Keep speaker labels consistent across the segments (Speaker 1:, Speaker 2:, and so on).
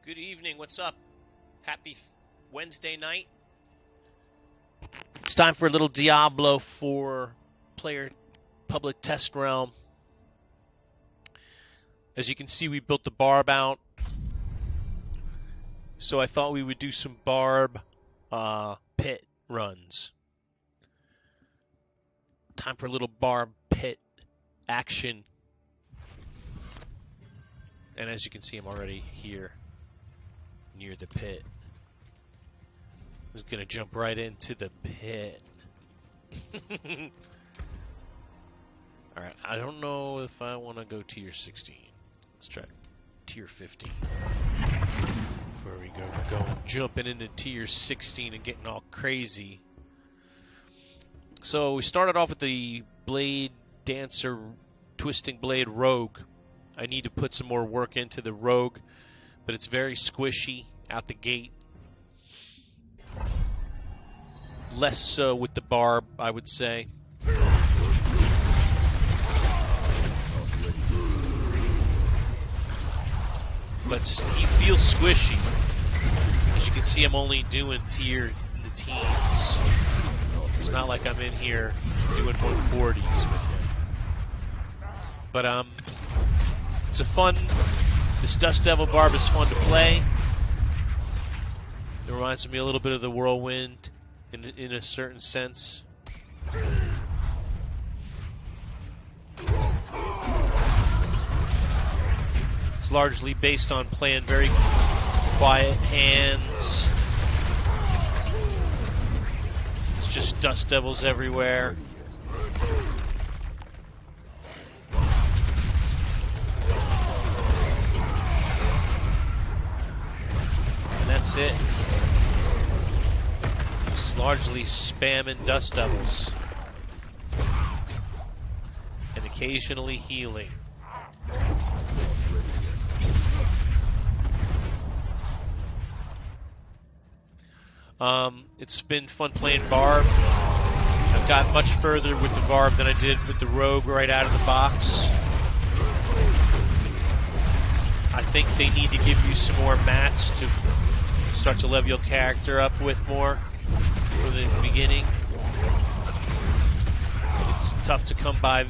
Speaker 1: Good evening, what's up? Happy Wednesday night. It's time for a little Diablo IV player public test realm. As you can see, we built the barb out. So I thought we would do some barb pit runs. Time for a little barb pit action. And as you can see, I'm already here near the pit. I'm just gonna jump right into the pit. Alright, I don't know if I want to go tier 16. Let's try tier 15. Before we go jumping into tier 16 and getting all crazy. So we started off with the Blade Dancer Twisting Blade Rogue. I need to put some more work into the Rogue, but it's very squishy out the gate. Less so with the barb, I would say. But he feels squishy. As you can see, I'm only doing tier in the teens. It's not like I'm in here doing 140s with him. But it's a fun. This Dust Devil barb is fun to play. It reminds me a little bit of the Whirlwind in a certain sense. It's largely based on playing very quiet hands. It's just Dust Devils everywhere. And that's it. Just largely spamming Dust Devils. And occasionally healing. It's been fun playing Barb. I've got much further with the Barb than I did with the Rogue right out of the box. I think they need to give you some more mats to start to level your character up with more from the beginning. It's tough to come by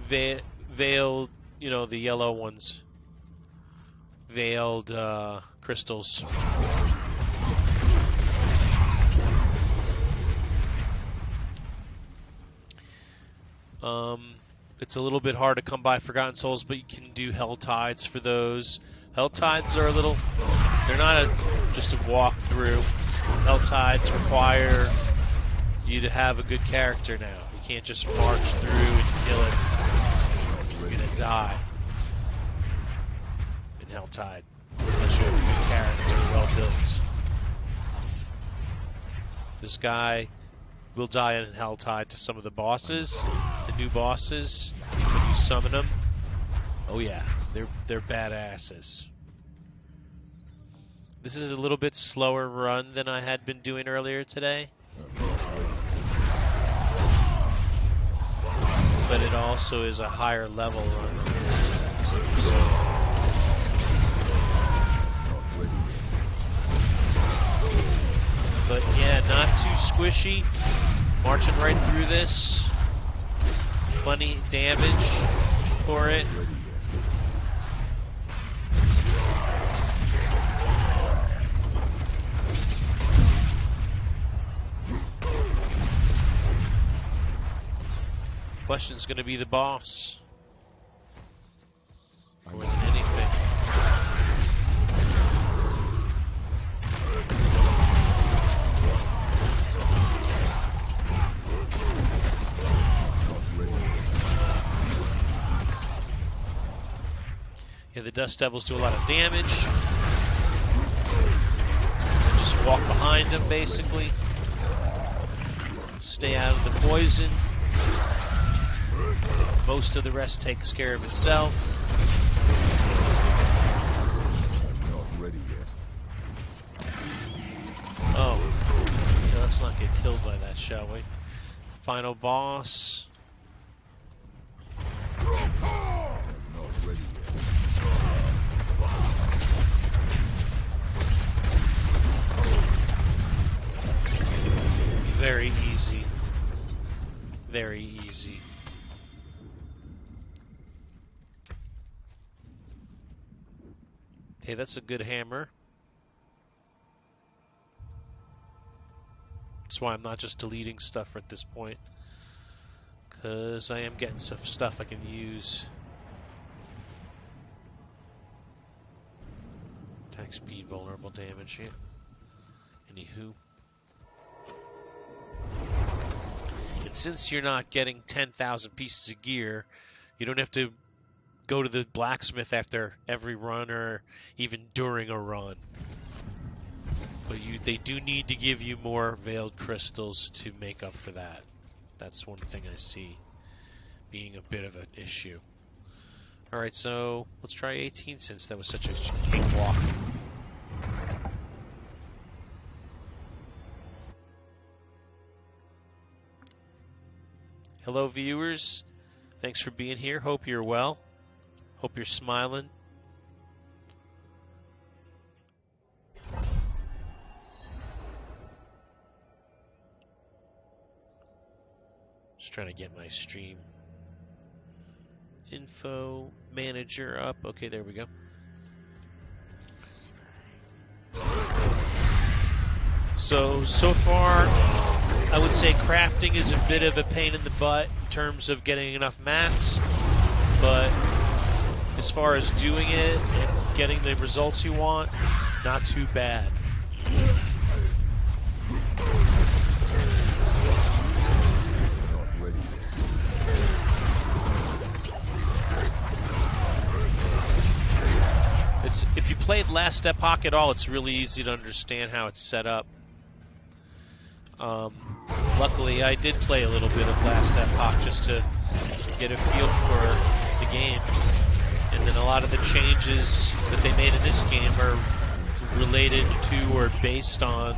Speaker 1: veiled, you know, the yellow ones. Veiled crystals. It's a little bit hard to come by Forgotten Souls, but you can do Hell Tides for those. Hell Tides are they're not just a walkthrough. Hell Tides require you to have a good character now. You can't just march through and kill it. You're gonna die in Hell Tide unless you have a good character, well built. This guy will die in Hell Tide to some of the bosses, the new bosses, when you summon them. Oh yeah, they're badasses. This is a little bit slower run than I had been doing earlier today. But it also is a higher level run. But yeah, not too squishy. Marching right through this. Plenty damage for it. Question's going to be the boss. More than anything. Yeah, the Dust Devils do a lot of damage. walk behind him, basically. Stay out of the poison. Most of the rest takes care of itself. Oh, yeah, let's not get killed by that, shall we? Final boss. Very easy. Very easy. Hey, that's a good hammer. That's why I'm not just deleting stuff at this point. Because I am getting some stuff I can use. Attack speed, vulnerable damage. Yeah. Anywho. And since you're not getting 10,000 pieces of gear, you don't have to go to the blacksmith after every run or even during a run. But they do need to give you more veiled crystals to make up for that. That's one thing I see being a bit of an issue. Alright, so let's try 18 since that was such a cakewalk. Hello, viewers. Thanks for being here. Hope you're well. Hope you're smiling. Just trying to get my stream info manager up. Okay, there we go. So far, I would say crafting is a bit of a pain in the butt in terms of getting enough mats, but as far as doing it and getting the results you want, not too bad. If you played Last Epoch at all, it's really easy to understand how it's set up. Luckily, I did play a little bit of Last Epoch just to get a feel for the game. And then a lot of the changes that they made in this game are related to or based on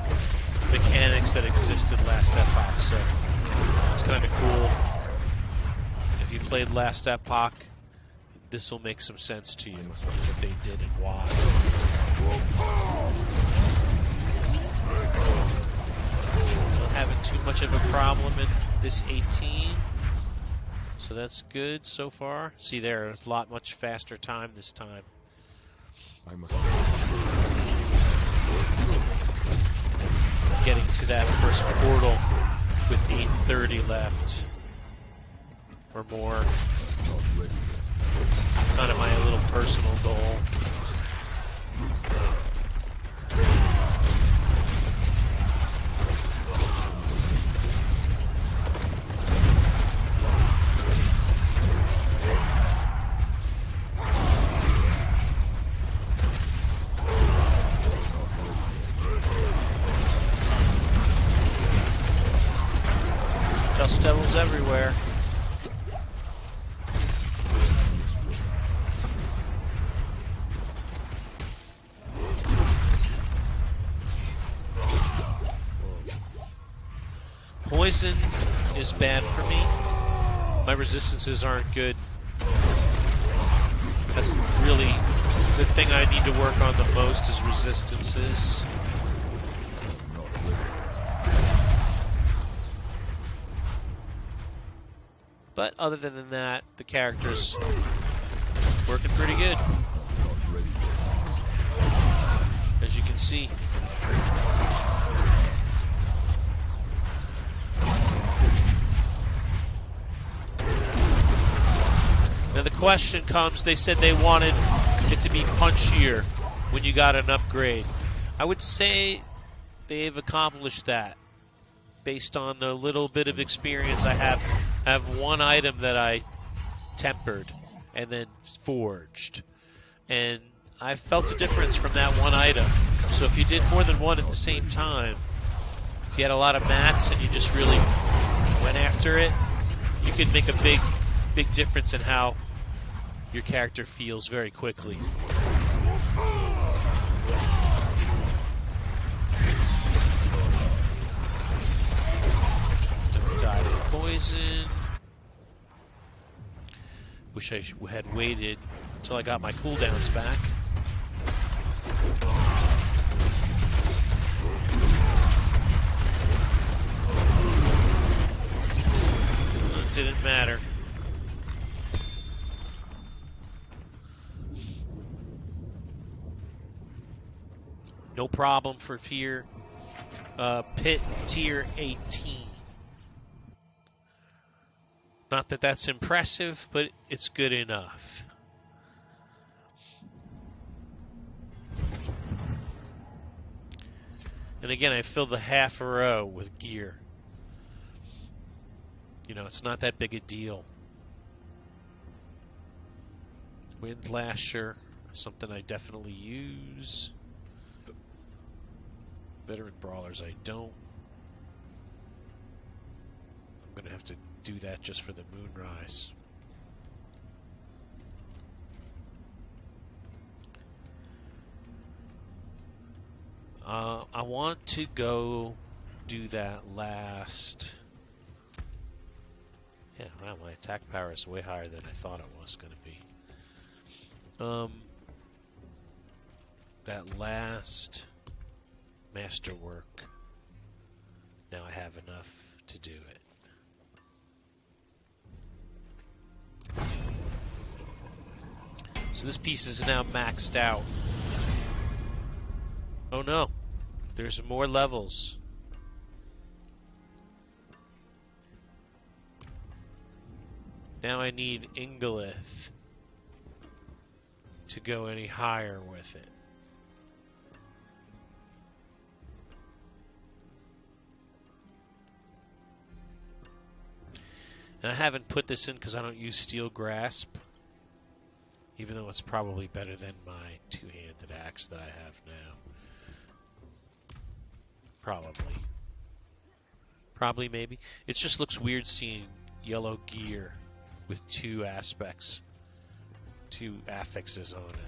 Speaker 1: mechanics that existed Last Epoch. So it's kind of cool. If you played Last Epoch, this will make some sense to you, what they did and why. Not having too much of a problem in this 18, so that's good so far. See there, a lot much faster time this time. Getting to that first portal with 8:30 left or more. Kind of my little personal goal. Dust devils everywhere. Poison is bad for me. My resistances aren't good. That's really the thing I need to work on the most is resistances. But other than that, the character's working pretty good. As you can see. Now the question comes, they said they wanted it to be punchier when you got an upgrade. I would say they've accomplished that based on the little bit of experience I have. I have one item that I tempered and then forged. And I felt a difference from that one item So if you did more than one at the same time, if you had a lot of mats and you just really went after it, you could make a big difference in how your character feels very quickly. Don't die to poison. Wish I had waited until I got my cooldowns back. It didn't matter. No problem for pit tier 18. Not that that's impressive, but it's good enough. And again, I filled the half a row with gear. You know, it's not that big a deal. Wind Lasher, something I definitely use. Veteran Brawlers, I don't. I'm going to have to do that just for the Moonrise. I want to go do that last. Yeah, wow, my attack power is way higher than I thought it was going to be. That last masterwork. Now I have enough to do it. So this piece is now maxed out. Oh no, there's more levels. Now I need Ingolith to go any higher with it. And I haven't put this in because I don't use Steel Grasp, even though it's probably better than my two-handed axe that I have now. Probably, maybe. It just looks weird seeing yellow gear with two affixes on it.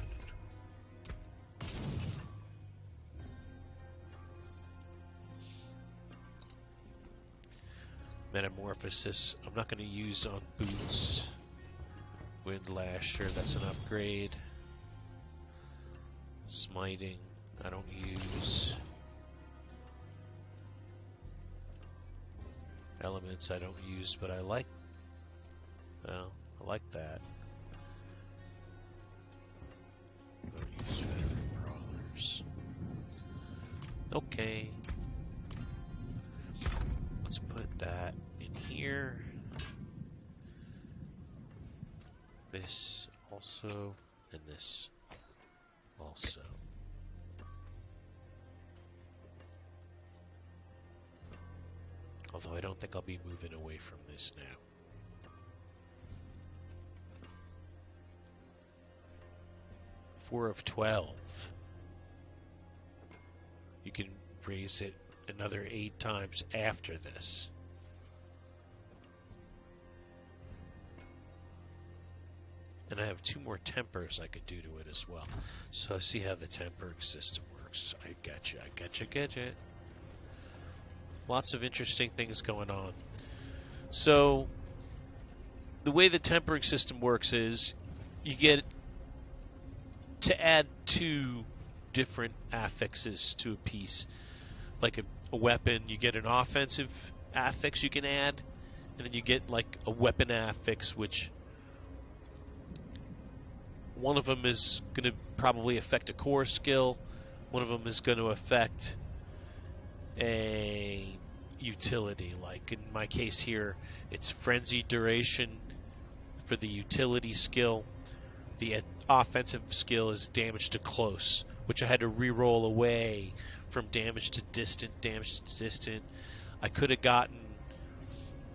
Speaker 1: Metamorphosis, I'm not going to use on boots. Wind Lasher, that's an upgrade. Smiting, I don't use. Elements I don't use, but I like. Well, I like that. I don't use veteran brawlers. Okay. Let's put that in here. This also, and this also. Although I don't think I'll be moving away from this now. Four of 12. You can raise it another 8 times after this. And I have 2 more tempers I could do to it as well. So see how the tempering system works. I getcha. Lots of interesting things going on. So the way the tempering system works is you get to add 2 different affixes to a piece. Like a weapon, you get an offensive affix you can add, and then you get like a weapon affix, which one of them is going to probably affect a core skill. One of them is going to affect a utility. Like in my case here, it's frenzy duration for the utility skill. The offensive skill is damage to close, which I had to re-roll away from damage to distant. I could have gotten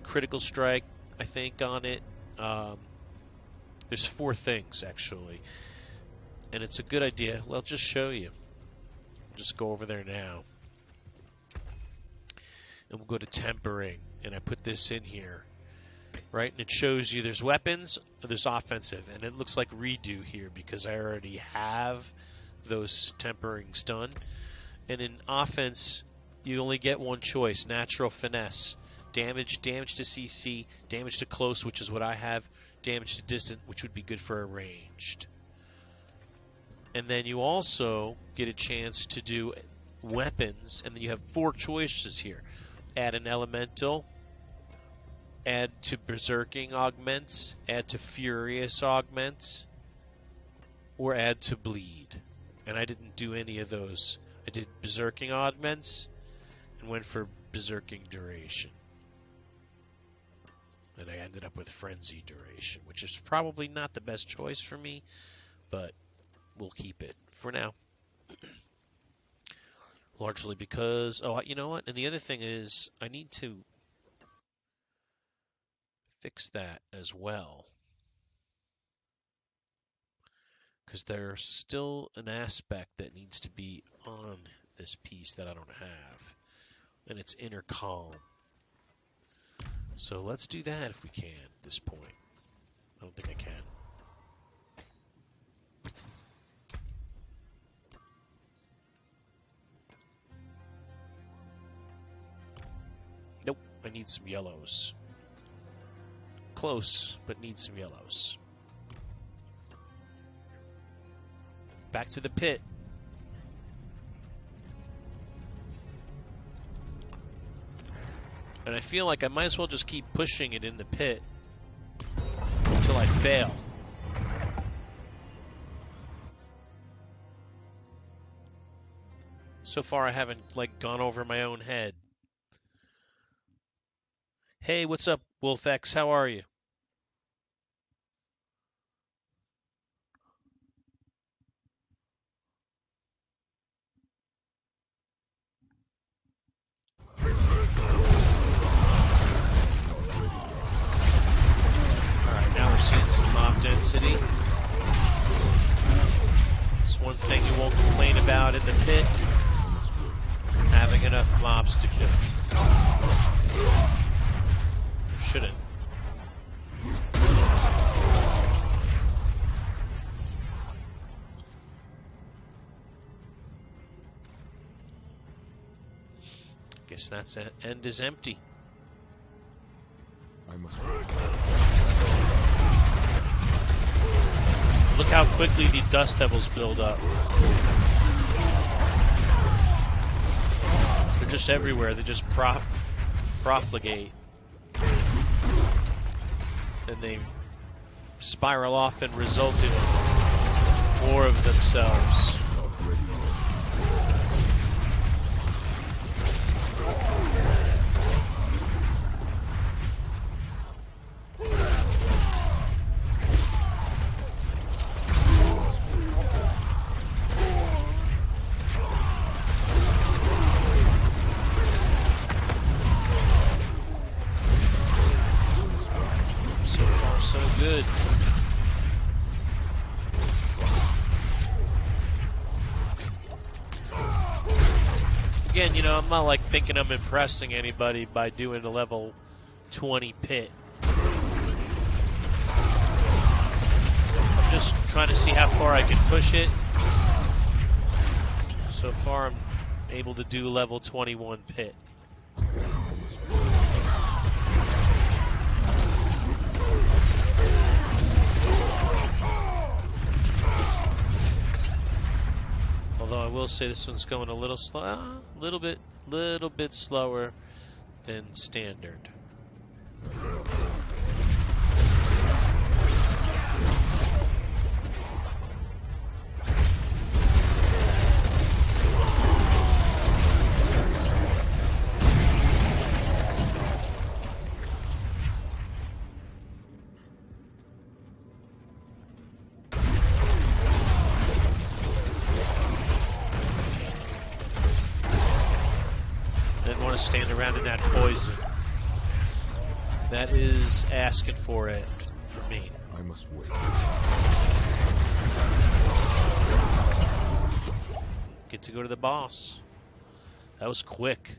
Speaker 1: critical strike, I think, on it. There's 4 things, actually. And it's a good idea. Well, I'll just show you. Just go over there now. And we'll go to tempering. And I put this in here. Right? And it shows you there's weapons, there's offensive. And it looks like redo here because I already have those temperings done. And in offense, you only get one choice, natural finesse. Damage to CC, damage to close, which is what I have, damage to distant, which would be good for a ranged. And then you also get a chance to do weapons, and then you have 4 choices here. Add an elemental, add to berserking augments, add to furious augments, or add to bleed. And I didn't do any of those. I did berserking augments and went for berserking duration. And I ended up with frenzy duration, which is probably not the best choice for me, but we'll keep it for now. Largely because, oh, you know what? And the other thing is I need to fix that as well. Because there's still an aspect that needs to be on this piece that I don't have. And it's inner calm. So let's do that if we can at this point. I don't think I can. Nope, I need some yellows. Close, but need some yellows. Back to the pit. And I feel like I might as well just keep pushing it in the pit until I fail. So far I haven't gone over my own head. Hey, what's up, WolfX? How are you? Alright, now we're seeing some mob density. It's one thing you won't complain about in the pit. Having enough mobs to kill. Shouldn't. Guess that's it. End is empty.
Speaker 2: I must.
Speaker 1: Look how quickly the dust devils build up. They're just everywhere. They just profligate. And they spiral off and result in more of themselves. Good. Again, you know, I'm not thinking I'm impressing anybody by doing a level 20 pit. I'm just trying to see how far I can push it. So far, I'm able to do level 21 pit. Although I will say this one's going a little slow, little bit slower than standard. Stand around in that poison. That is asking for it for me.
Speaker 2: I must wait.
Speaker 1: Can get to go to the boss. That was quick.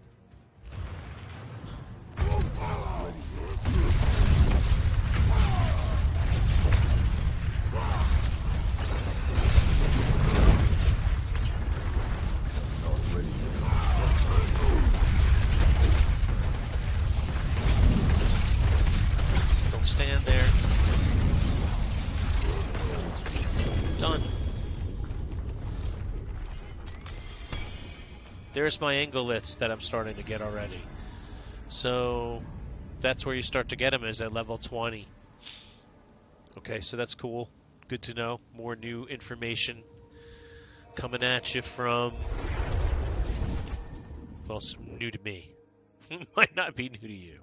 Speaker 1: Don't stand there. Done. There's my angoliths that I'm starting to get already. So that's where you start to get them, is at level 20. Okay, so that's cool. Good to know. More new information coming at you from, well, some new to me. Might not be new to you.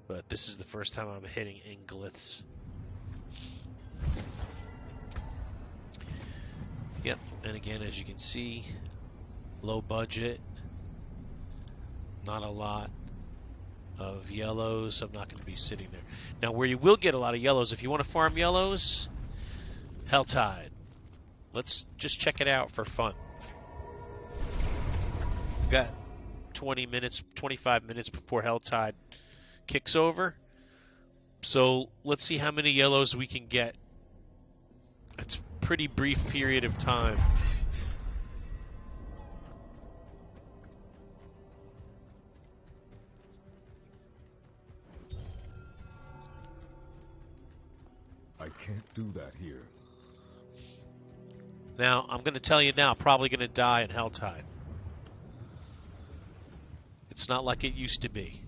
Speaker 1: But this is the first time I'm hitting angoliths. Yep, and again, as you can see, low budget, not a lot of yellows. I'm not going to be sitting there. Now, where you will get a lot of yellows, if you want to farm yellows, Helltide. Let's just check it out for fun. We've got 20 minutes, 25 minutes before Helltide kicks over. So let's see how many yellows we can get. It's a pretty brief period of time.
Speaker 2: I can't do that here.
Speaker 1: Now, I'm going to tell you now, probably going to die in Helltide. It's not like it used to be.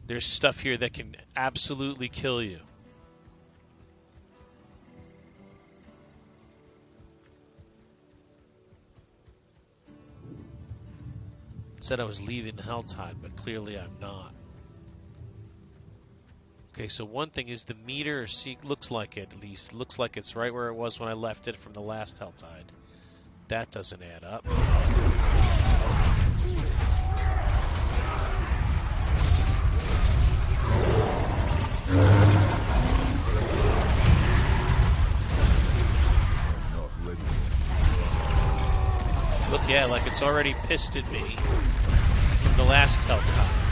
Speaker 1: There's stuff here that can absolutely kill you. Said I was leaving the Helltide, but clearly I'm not. Okay, so one thing is the meter, looks like it at least. Looks like it's right where it was when I left it from the last Helltide. That doesn't add up. Look, yeah, like it's already pissed at me from the last Helltide.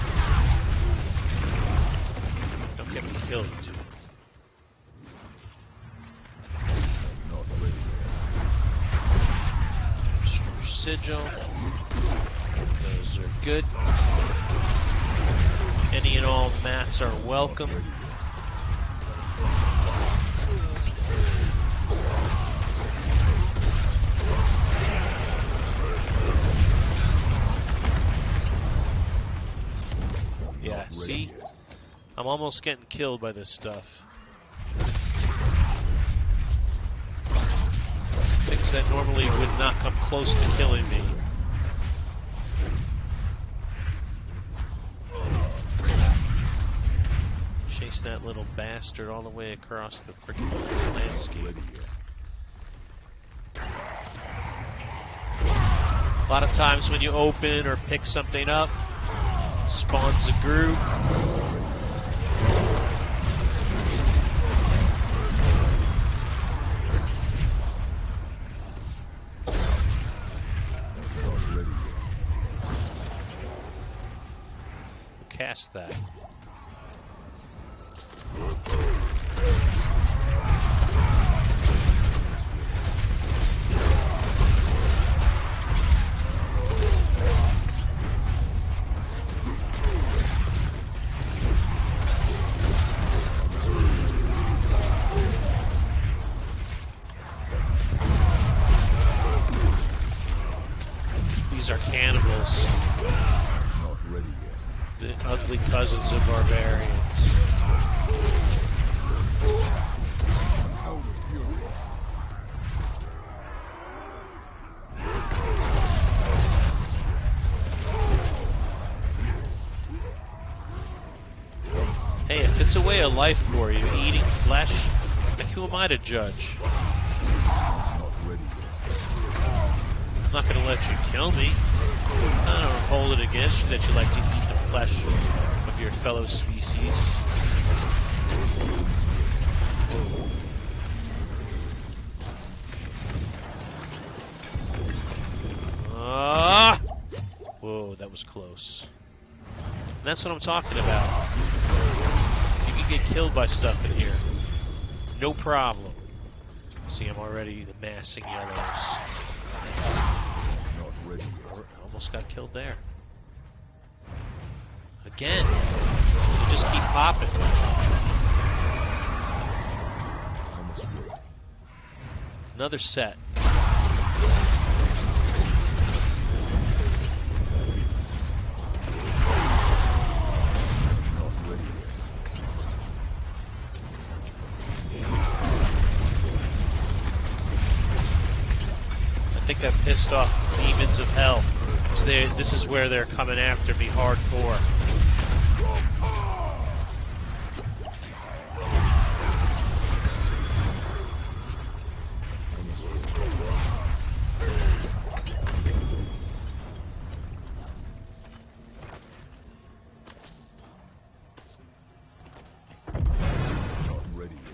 Speaker 1: Don't get me killed, dude. Sigil. Those are good. Any and all mats are welcome. Yeah, see? I'm almost getting killed by this stuff. Things that normally would not come close to killing me. Chase that little bastard all the way across the freaking landscape. A lot of times when you open or pick something up, spawns a group. Cast that. These are cannibals. The ugly cousins of barbarians. Hey, if it's a way of life for you, eating flesh, like who am I to judge? I'm not going to let you kill me. I don't hold it against you that you like to eat the flesh of your fellow species. was close. And that's what I'm talking about. You can get killed by stuff in here. No problem. See, I'm already amassing yellows.
Speaker 2: Not ready yet.
Speaker 1: Almost got killed there. Again. You just keep popping.
Speaker 2: I must wait.
Speaker 1: Another set.
Speaker 2: Not ready yet.
Speaker 1: I think I pissed off demons of hell. So this is where they're coming after me hardcore.
Speaker 2: Not ready yet.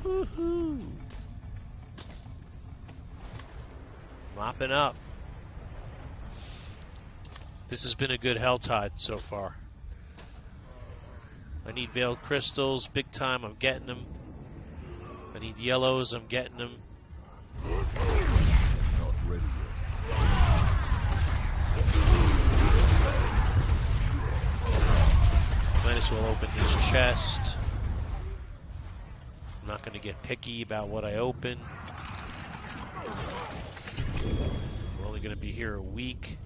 Speaker 1: Woohoo! Mopping up. This has been a good Helltide so far. I need Veiled Crystals, big time, I'm getting them. I need yellows, I'm getting them.
Speaker 2: Not ready yet.
Speaker 1: Might as well open his chest. I'm not going to get picky about what I open. We're only going to be here a week.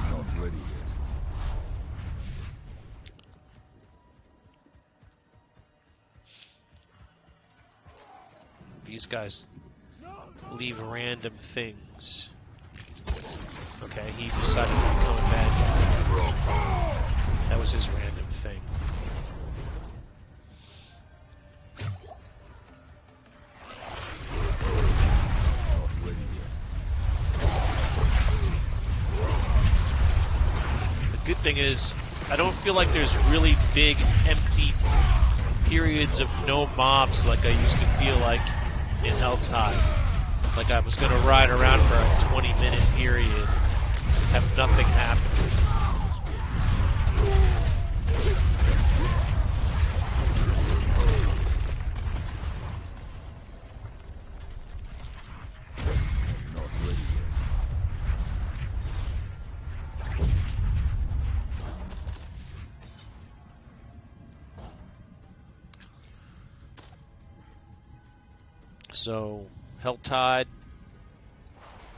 Speaker 2: Not ready yet.
Speaker 1: These guys leave random things. Okay, he decided to become a bad guy. That was his random thing.
Speaker 2: Not ready yet.
Speaker 1: The good thing is, I don't feel like there's really big, empty periods of no mobs like I used to feel like in Helltide. Like I was going to ride around for a 20-minute period, have nothing happen.
Speaker 2: Not ready yet.
Speaker 1: So, Helltide,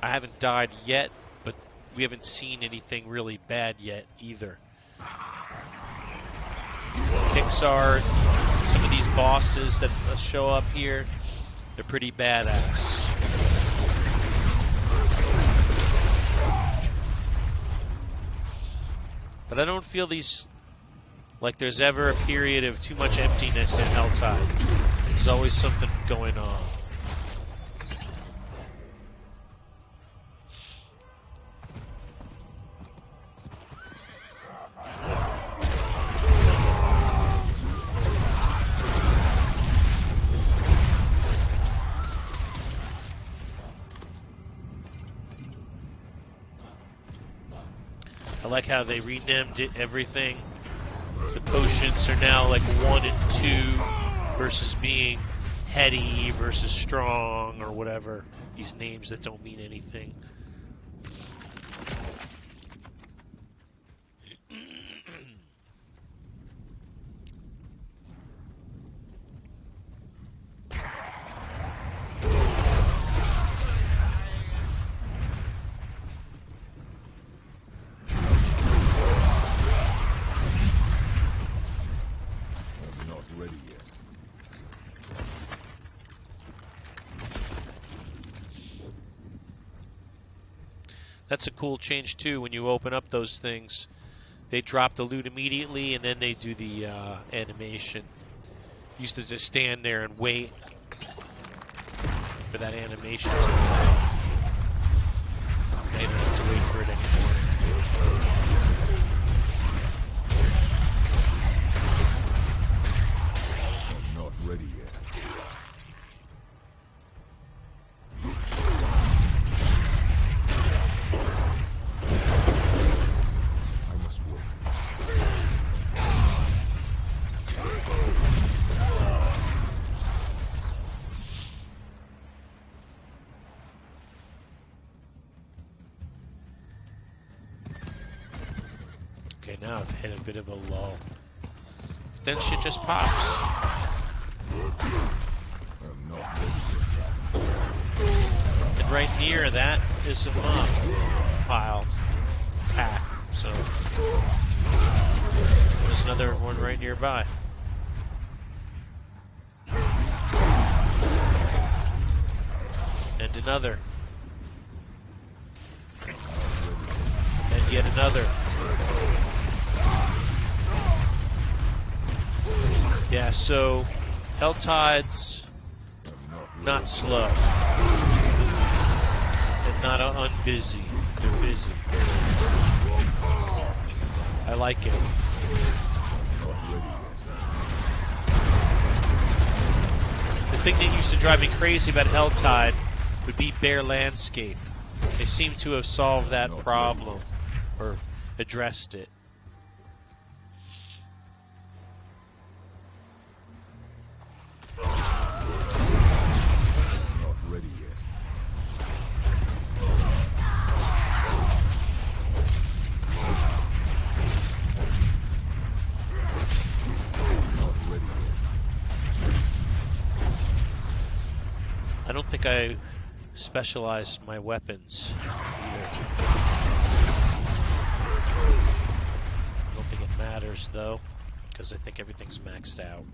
Speaker 1: I haven't died yet, but we haven't seen anything really bad yet either. Pixar, some of these bosses that show up here, they're pretty badass. But I don't feel these like there's ever a period of too much emptiness in Helltide. There's always something going on. I like how they renamed it, everything. The potions are now like 1 and 2 versus being heady versus strong or whatever. These names that don't mean anything. That's a cool change too. When you open up those things, they drop the loot immediately, and then they do the animation. You used to just stand there and wait for that animation to go off. Now you don't have to wait for it anymore.
Speaker 2: I'm not ready yet. I must wait.
Speaker 1: Okay, now I've hit a bit of a lull. But then shit just pops.
Speaker 2: I'm not ready yet.
Speaker 1: And right near that is a mob pile pack. So there's another one right nearby. And another. And yet another. Yeah, so Helltide's not slow. And not unbusy. They're busy. I like it. The thing that used to drive me crazy about Helltide would be bare landscape. They seem to have solved that problem or addressed it.
Speaker 2: Not ready yet. Not ready yet.
Speaker 1: I don't think I specialized my weapons either. I don't think it matters though, because I think everything's maxed out.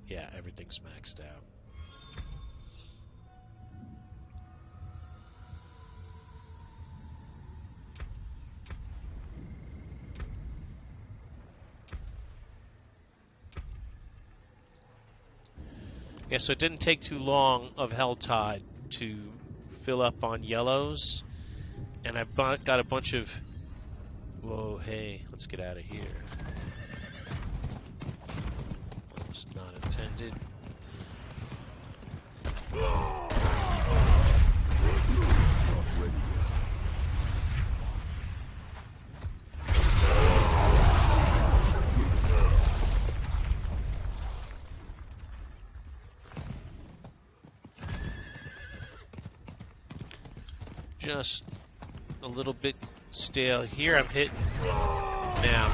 Speaker 1: Yeah, everything's maxed out. Yeah, so it didn't take too long of Helltide to fill up on yellows, and I got a bunch of... Whoa, hey, let's get out of here. That was not intended.
Speaker 2: Not ready yet.
Speaker 1: Just a little bit stale here. I'm hitting now.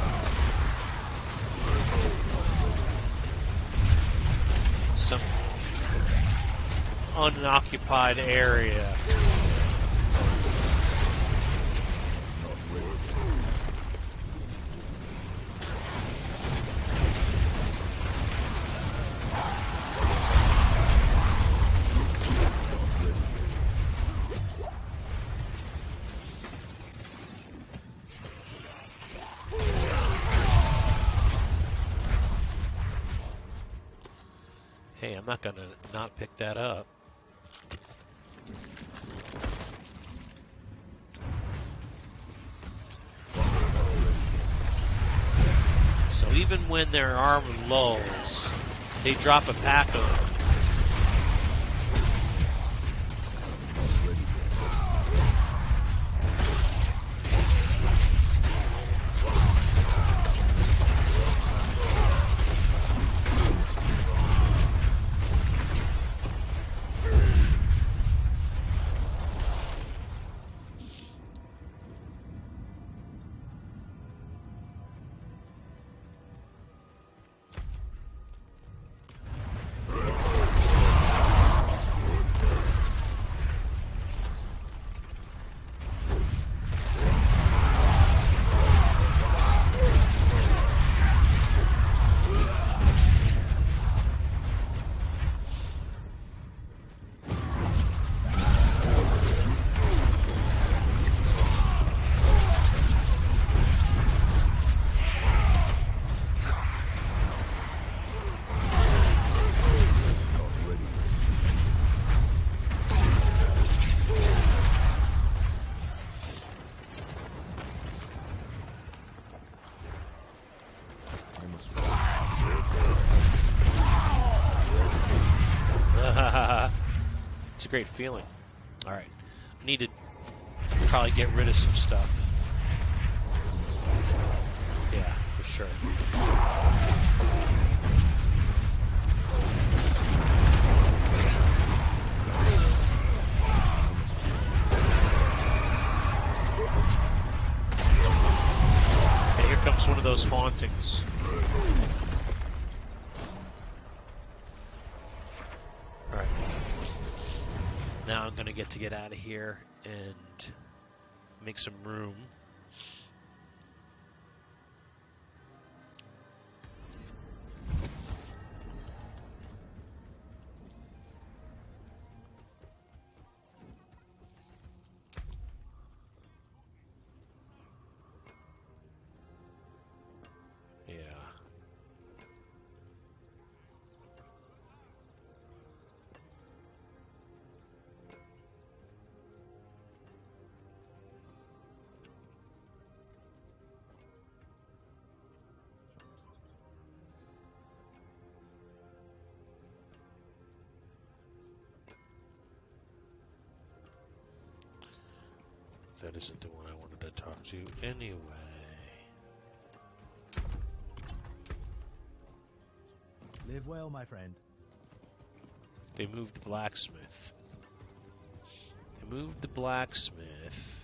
Speaker 1: Some unoccupied area.
Speaker 2: Not ready yet.
Speaker 1: Hey, I'm not gonna not pick that up. So even when there are lulls, they drop a pack of them.
Speaker 2: Not ready yet.
Speaker 1: It's a great feeling. All right, I need to probably get rid of some stuff. Yeah, for sure. Okay, here comes one of those hauntings. All right. Now I'm gonna get out of here and make some room. Yeah. That isn't the one I wanted to talk to anyway.
Speaker 2: Live well, my friend.
Speaker 1: They moved the blacksmith. They moved the blacksmith.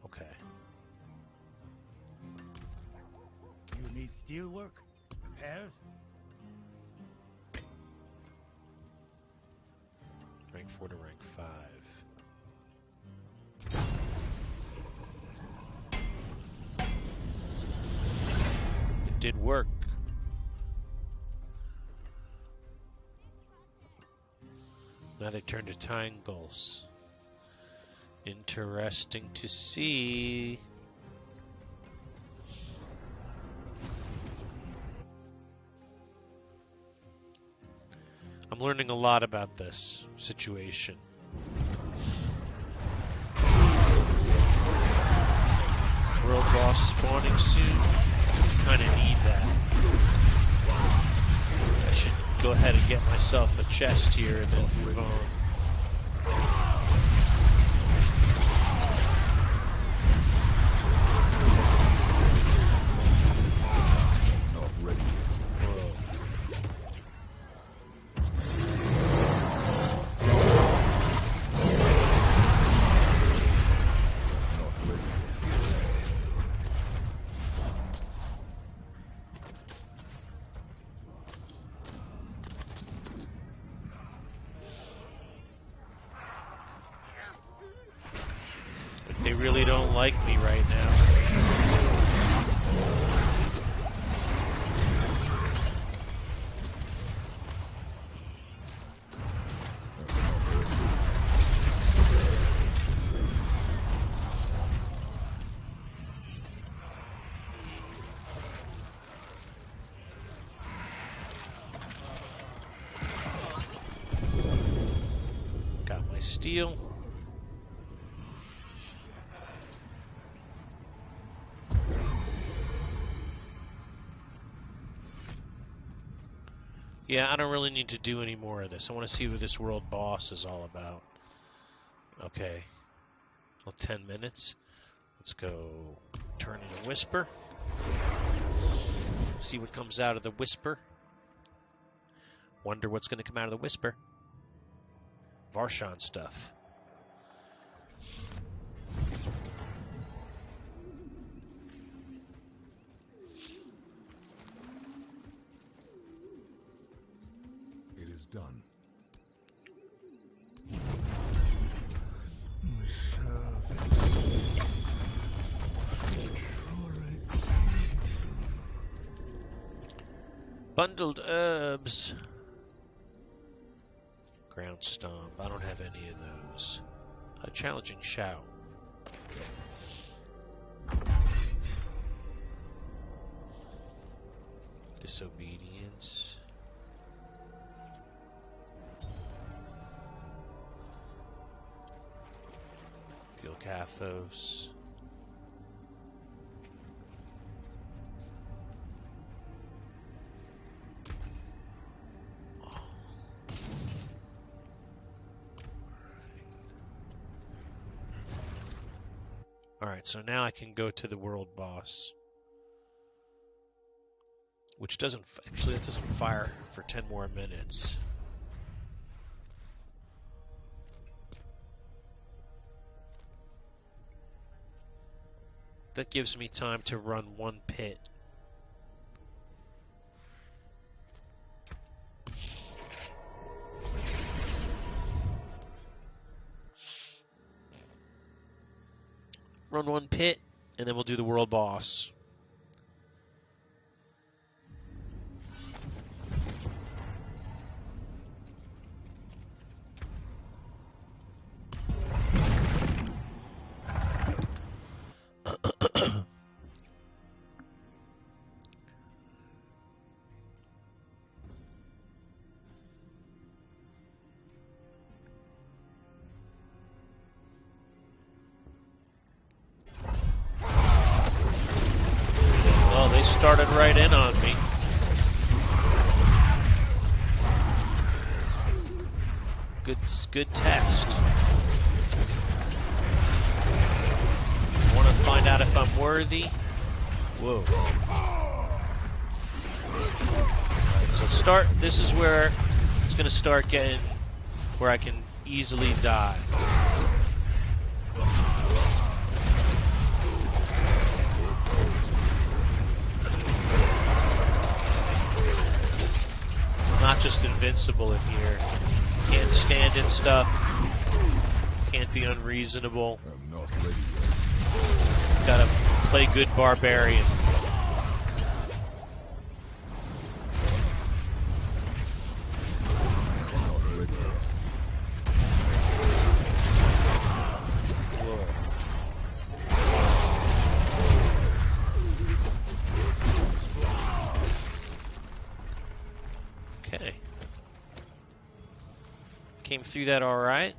Speaker 1: Okay.
Speaker 2: You need steel work? Repairs?
Speaker 1: Rank 4 to rank 5. It did work. Now they turn to triangles. Interesting to see. I'm learning a lot about this situation. World boss spawning soon. Kind of need that. I should go ahead and get myself a chest here and then move on. They really don't like me right now. Got my steel. Yeah, I don't really need to do any more of this. I want to see what this world boss is all about. Okay. Well, 10 minutes. Let's go turn in a whisper. See what comes out of the whisper. Wonder what's going to come out of the whisper. Varshan stuff.
Speaker 2: It is done.
Speaker 1: Bundled herbs. Ground stomp. I don't have any of those. A challenging shout. disobedience. Gilcathos. Alright, so now I can go to the world boss. Which doesn't, actually that doesn't fire for 10 more minutes. That gives me time to run one pit. Run one pit, and then we'll do the world boss. Started right in on me. Good test. Want to find out if I'm worthy? Whoa. Alright, so start. This is where it's going to start getting where I can easily die. Not just invincible in here. Can't stand in stuff. Can't be unreasonable.
Speaker 2: I'm not ready yet.
Speaker 1: Gotta play good barbarian.
Speaker 2: Not ready yet.
Speaker 1: Whoa. Okay. Came through that all right.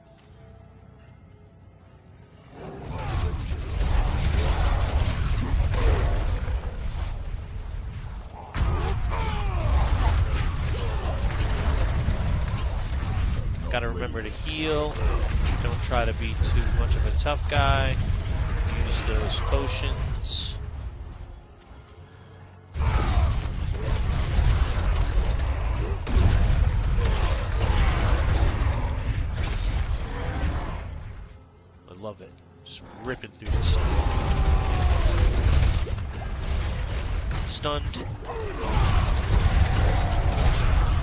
Speaker 1: Gotta remember to heal. Don't try to be too much of a tough guy. Use those potions. Love it. Just ripping through this stuff. Stunned.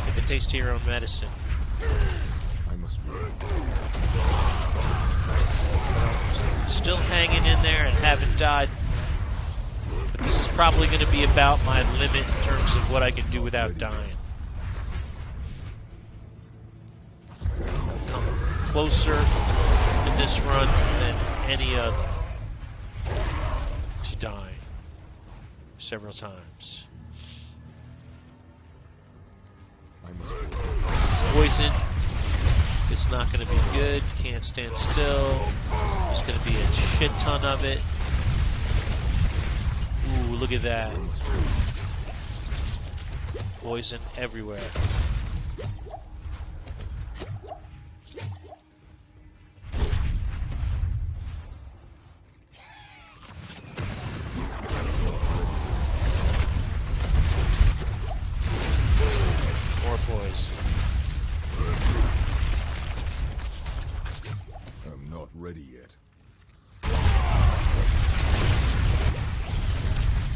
Speaker 1: Take a taste of your own medicine.
Speaker 2: I must work.
Speaker 1: Still hanging in there and haven't died. But this is probably going to be about my limit in terms of what I can do without dying. Come closer in this run than any other to dying several times.
Speaker 2: I must work.
Speaker 1: Poison is not going to be good. Can't stand still. There's going to be a shit ton of it. Ooh, look at that. Poison everywhere. More poison.
Speaker 2: I'm not ready yet.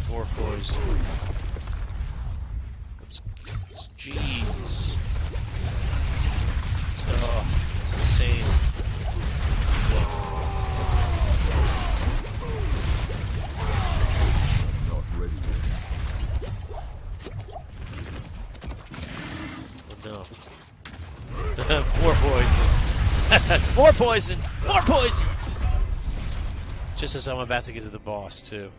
Speaker 1: More poison. Jeez. It's insane.
Speaker 2: I'm not ready yet.
Speaker 1: Oh, no. More poison. More poison. More poison. Just as I'm about to get to the boss, too.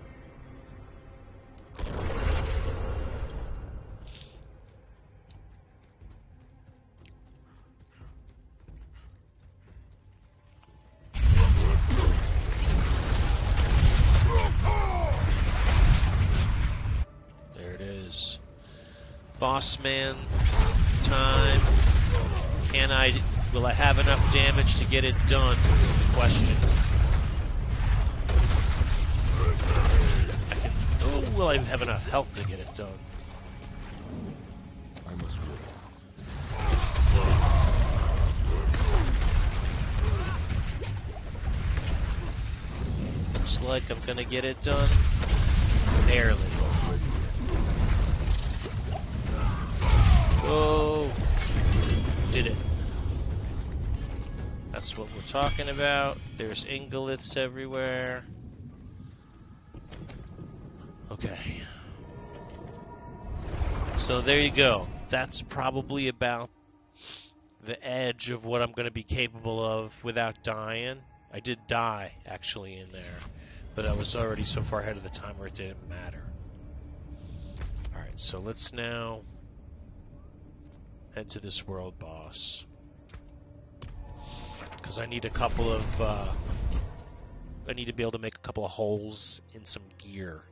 Speaker 1: Boss man time. Will I have enough damage to get it done? Is the question. Will I have enough health to get it done?
Speaker 2: I must wait.
Speaker 1: Looks like I'm gonna get it done. Barely. Oh, did it. That's what we're talking about. There's ingolets everywhere. Okay. So there you go. That's probably about the edge of what I'm going to be capable of without dying. I did die, actually, in there. But I was already so far ahead of the time where it didn't matter. Alright, so let's now head to this world boss. Because I need a couple of... I need to be able to make a couple of holes in some gear.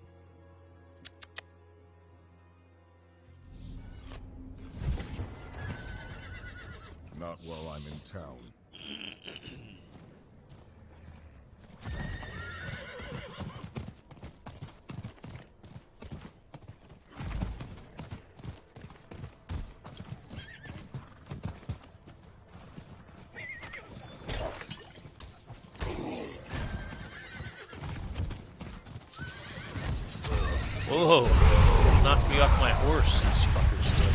Speaker 2: Not while I'm in town.
Speaker 1: Whoa! Knocked me off my horse, these fuckers did.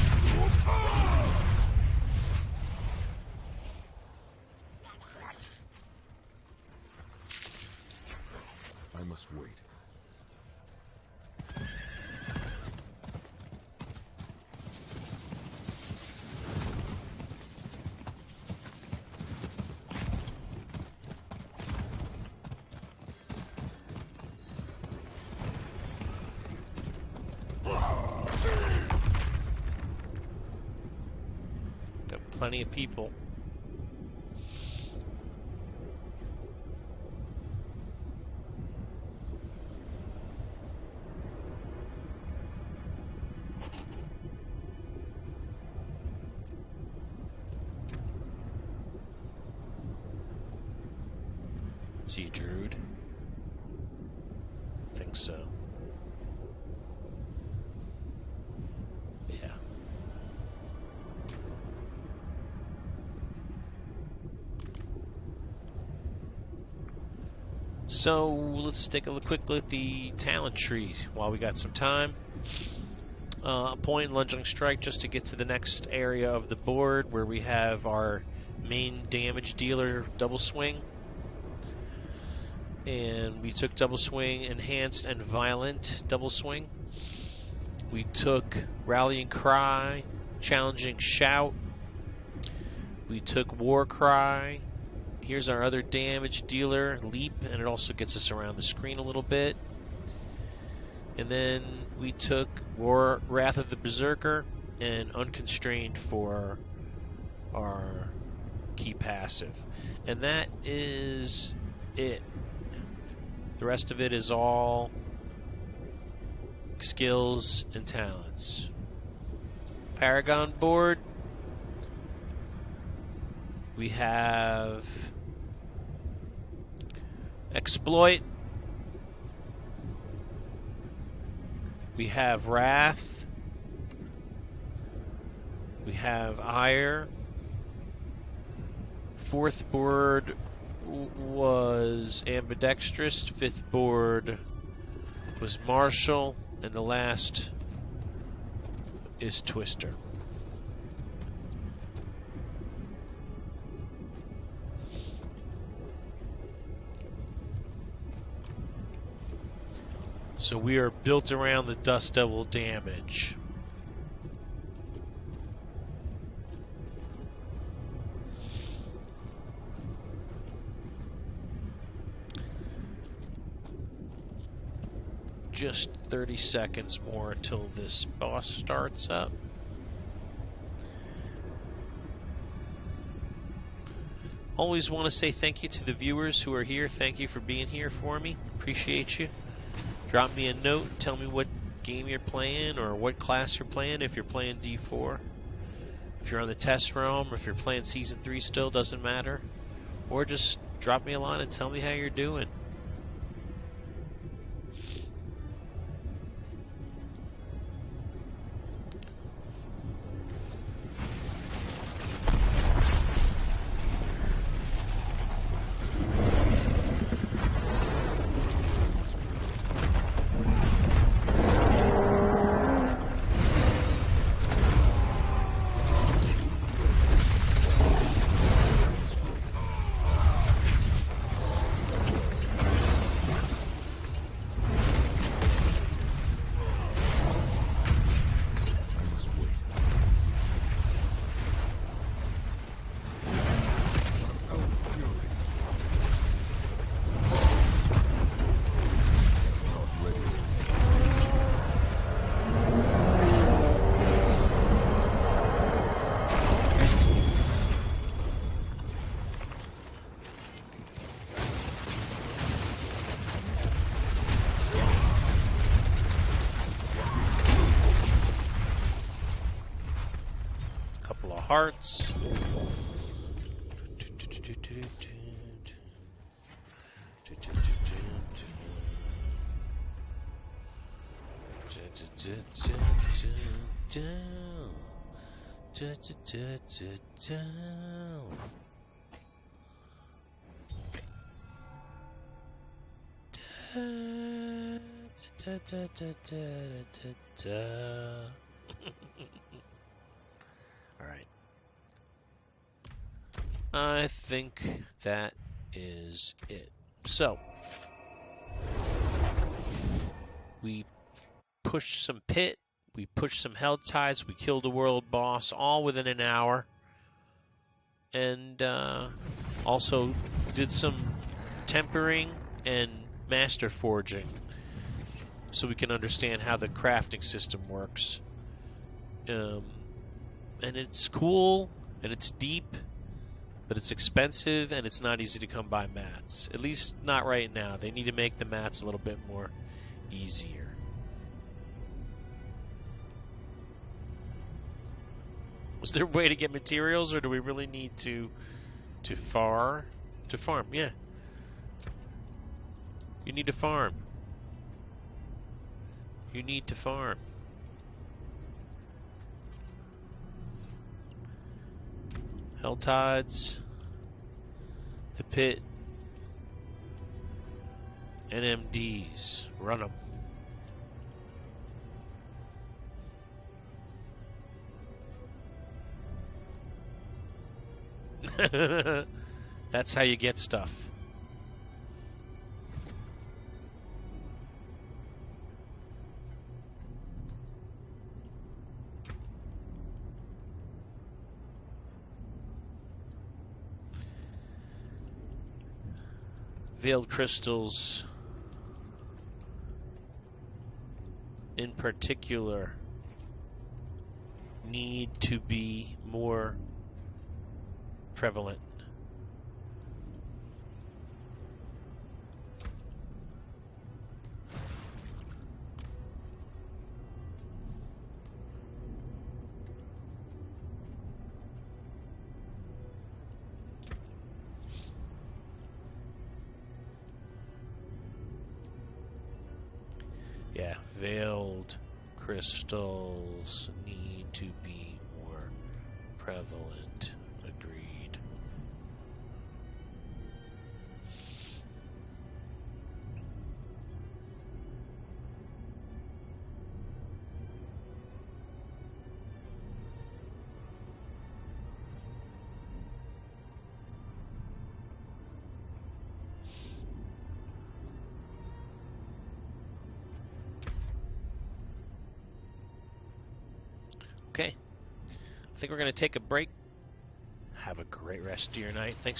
Speaker 2: I must wait.
Speaker 1: Got plenty of people. See a druid? I think so. Yeah. So let's take a quick look at the talent tree while we got some time. Point lunging strike just to get to the next area of the board where we have our main damage dealer double swing. And we took double swing, enhanced and violent double swing. We took rallying cry, challenging shout. We took war cry. Here's our other damage dealer, leap, and it also gets us around the screen a little bit. And then we took wrath of the berserker and unconstrained for our key passive. And that is it. The rest of it is all skills and talents. Paragon board. We have exploit. We have wrath. We have ire. Fourth board was ambidextrous. Fifth board was martial, and the last is twister. So we are built around the Dust Devil damage. Just 30 seconds more until this boss starts up. Always want to say thank you to the viewers who are here. Thank you for being here for me. Appreciate you. Drop me a note and tell me what game you're playing or what class you're playing if you're playing D4. If you're on the test realm or if you're playing Season 3 still, doesn't matter. Or just drop me a line and tell me how you're doing. Hearts. All right. I think that is it. So, we pushed some pit, we pushed some hell tides, we killed a world boss, all within an hour. And also did some tempering and master forging so we can understand how the crafting system works. And it's cool, and it's deep, but it's expensive, and it's not easy to come by mats. At least not right now. They need to make the mats a little bit more easier. Was there a way to get materials, or do we really need to farm? To farm, yeah. You need to farm. You need to farm. Hell tides, the pit, NMDs, run them. That's how you get stuff. Veiled crystals, in particular, need to be more prevalent. Yeah, veiled crystals need to be more prevalent. Agreed. Okay. I think we're going to take a break. Have a great rest of your night. Thanks